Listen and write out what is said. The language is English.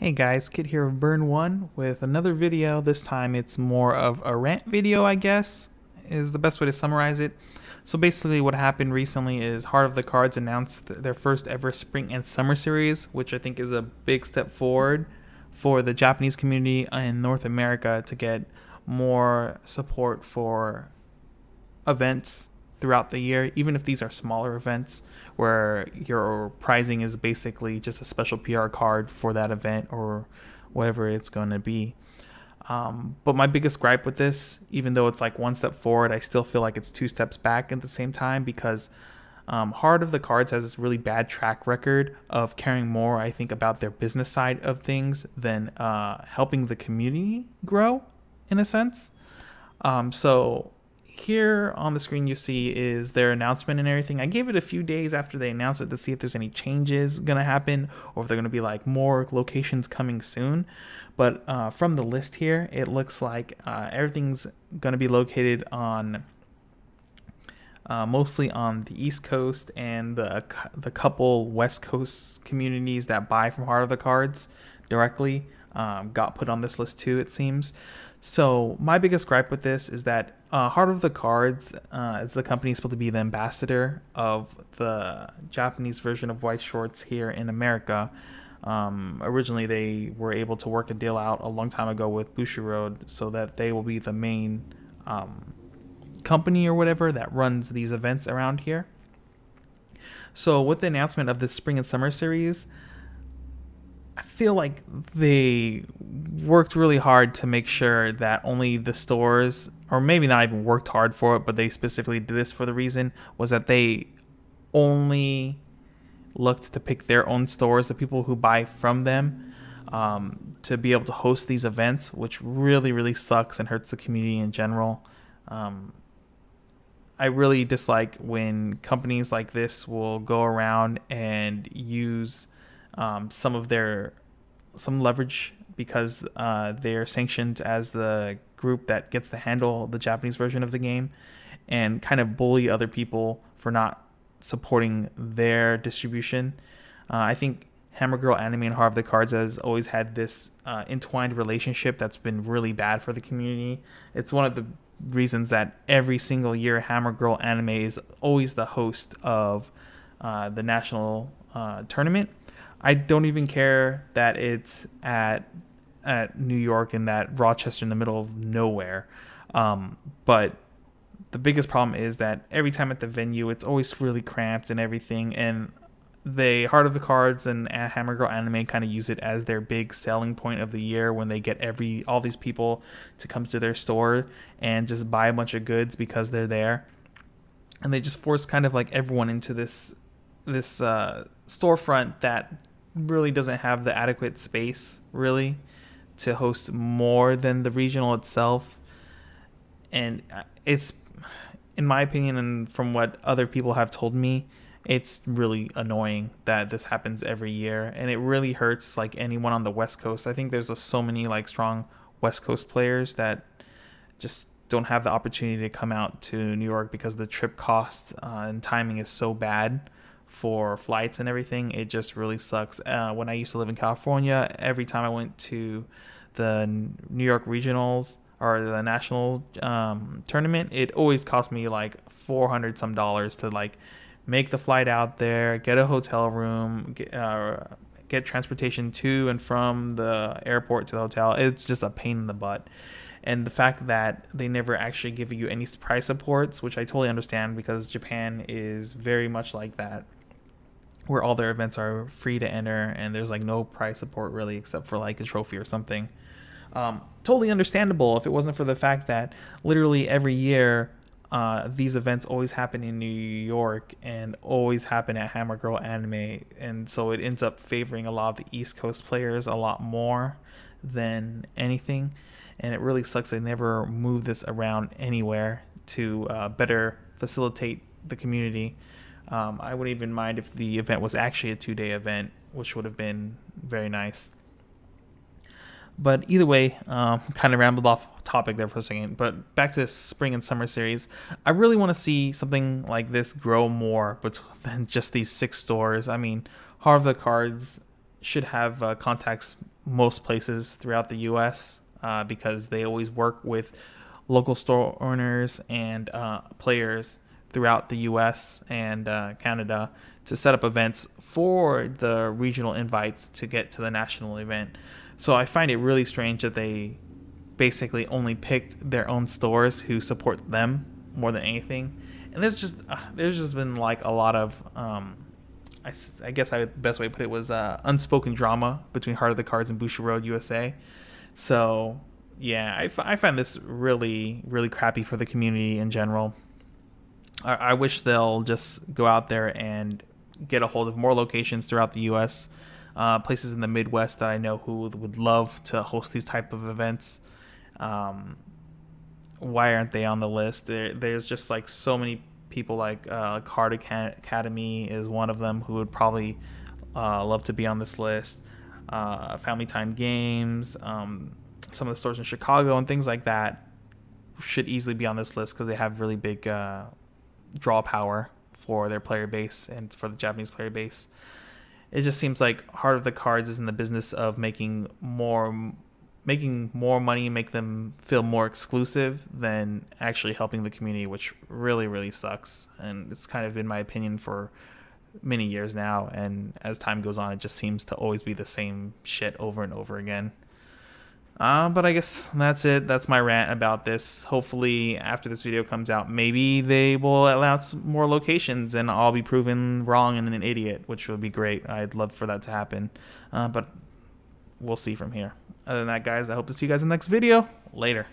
Hey guys, Kid here of Burn1 with another video. This time it's more of a rant video, I guess, is the best way to summarize it. So basically what happened recently is Heart of the Cards announced their first ever spring and summer series, which I think is a big step forward for the Japanese community in North America to get more support for events throughout the year, even if these are smaller events where your pricing is basically just a special PR card for that event or whatever it's going to be. But my biggest gripe with this, even though it's like one step forward, I still feel like it's two steps back at the same time because Heart of the Cards has this really bad track record of caring more, I think, about their business side of things than helping the community grow, in a sense. So here on the screen you see is their announcement and everything. I gave it a few days after they announced it to see if there's any changes gonna happen or if they're gonna be like more locations coming soon. But from the list here, it looks like everything's gonna be located on mostly on the East Coast, and the couple West Coast communities that buy from Heart of the Cards directly got put on this list too, it seems. So my biggest gripe with this is that Heart of the Cards is the company supposed to be the ambassador of the Japanese version of Weiss Schwarz here in America. Originally, they were able to work a deal out a long time ago with Bushiroad so that they will be the main company or whatever that runs these events around here. So with the announcement of this spring and summer series, I feel like they worked really hard to make sure that only the stores, or maybe not even worked hard for it, but they specifically did this for the reason, was that they only looked to pick their own stores, the people who buy from them, to be able to host these events, which really, really sucks and hurts the community in general. I really dislike when companies like this will go around and use some leverage because they're sanctioned as the group that gets to handle the Japanese version of the game, and kind of bully other people for not supporting their distribution. I think Hammer Girl Anime and Heart of the Cards has always had this entwined relationship that's been really bad for the community. It's one of the reasons that every single year Hammer Girl Anime is always the host of the national tournament. I don't even care that it's at New York and that Rochester in the middle of nowhere. But the biggest problem is that every time at the venue, it's always really cramped and everything. And the Heart of the Cards and Hammer Girl Anime kind of use it as their big selling point of the year when they get all these people to come to their store and just buy a bunch of goods because they're there. And they just force kind of like everyone into this storefront that really doesn't have the adequate space really to host more than the regional itself. And it's, in my opinion, and from what other people have told me, it's really annoying that this happens every year, and it really hurts like anyone on the West Coast. I think there's so many like strong West Coast players that just don't have the opportunity to come out to New York because the trip costs and timing is so bad for flights and everything. It just really sucks. When I used to live in California, every time I went to the New York regionals or the national tournament, it always cost me like $400 some to like make the flight out there, get a hotel room, get transportation to and from the airport to the hotel. It's just a pain in the butt. And the fact that they never actually give you any price supports, which I totally understand because Japan is very much like that, where all their events are free to enter and there's like no price support really except for like a trophy or something. Totally understandable if it wasn't for the fact that literally every year these events always happen in New York and always happen at Hammer Girl Anime, and so it ends up favoring a lot of the East Coast players a lot more than anything. And it really sucks they never move this around anywhere to better facilitate the community. I wouldn't even mind if the event was actually a 2-day event, which would have been very nice. But either way, kind of rambled off topic there for a second. But back to this spring and summer series, I really want to see something like this grow more than just these 6 stores. I mean, Heart of the Cards should have contacts most places throughout the U.S. Because they always work with local store owners and players throughout the U.S. and Canada to set up events for the regional invites to get to the national event. So I find it really strange that they basically only picked their own stores who support them more than anything. And there's just been like a lot of I guess the best way to put it was unspoken drama between Heart of the Cards and Bushiroad USA. So yeah, I find this really, really crappy for the community in general. I wish they'll just go out there and get a hold of more locations throughout the U.S., places in the Midwest that I know who would love to host these type of events. Why aren't they on the list? There's just like so many people, like Card Academy is one of them who would probably love to be on this list. Family Time Games, some of the stores in Chicago and things like that should easily be on this list because they have really big draw power for their player base and for the Japanese player base. It just seems like Heart of the Cards is in the business of making more money, make them feel more exclusive than actually helping the community, which really, really sucks. And it's kind of been my opinion for many years now. And as time goes on, it just seems to always be the same shit over and over again. But I guess that's it. That's my rant about this. Hopefully, after this video comes out, maybe they will allow some more locations and I'll be proven wrong and an idiot, which would be great. I'd love for that to happen. But we'll see from here. Other than that, guys, I hope to see you guys in the next video. Later.